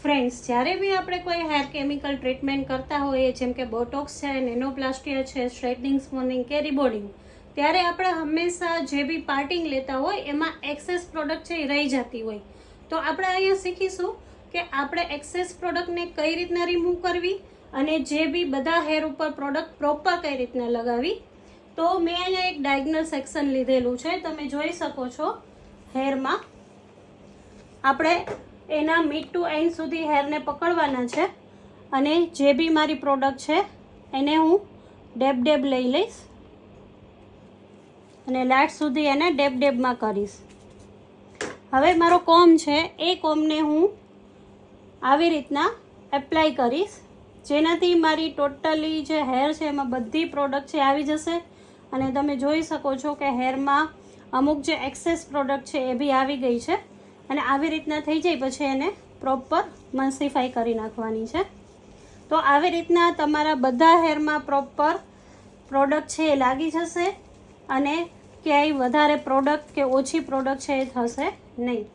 Friends, જ્યારે બી આપણે કોઈ હેર કેમિકલ ટ્રીટમેન્ટ કરતા હોઈએ, જેમ કે બોટોક્સ છે, નેનોપ્લાસ્ટિયા છે, સ્ટ્રેટનિંગ, સ્મૂથનિંગ કે રિબોર્ડિંગ, ત્યારે આપણે હંમેશા જે બી પાર્ટિંગ લેતા હોય એમાં એક્સેસ પ્રોડક્ટ છે એ રહી જતી હોય. તો આપણે અહીંયા શીખીશું કે આપણે એક્સેસ પ્રોડક્ટને કઈ રીતના રિમૂવ કરવી અને જે બી બધા હેર ઉપર પ્રોડક્ટ પ્રોપર કઈ રીતના લગાવી. તો મેં અહીંયા એક ડાયગ્નલ સેક્શન લીધેલું છે, તમે જોઈ શકો છો. હેરમાં આપણે એના મિડ ટુ એન્ડ સુધી હેરને પકડવાના છે અને જે બી મારી પ્રોડક્ટ છે એને હું ડેબ લઈ લઈશ અને લાસ્ટ સુધી એને ડેબમાં કરીશ. હવે મારો કોમ્બ છે એ કોમ્બને હું આવી રીતના એપ્લાય કરીશ, જેનાથી મારી ટોટલી જે હેર છે એમાં બધી પ્રોડક્ટ છે આવી જશે. અને તમે જોઈ શકો છો કે હેરમાં અમુક જે એક્સેસ પ્રોડક્ટ છે એ બી આવી ગઈ છે. અને આવી રીતના થઈ જાય પછી એને પ્રોપર મલ્સીફાઈ કરી નાખવાની છે. તો આવી રીતના તમારા બધા હેરમાં પ્રોપર પ્રોડક્ટ છે એ લાગી જશે અને ક્યાંય વધારે પ્રોડક્ટ કે ઓછી પ્રોડક્ટ છે એ થશે નહીં.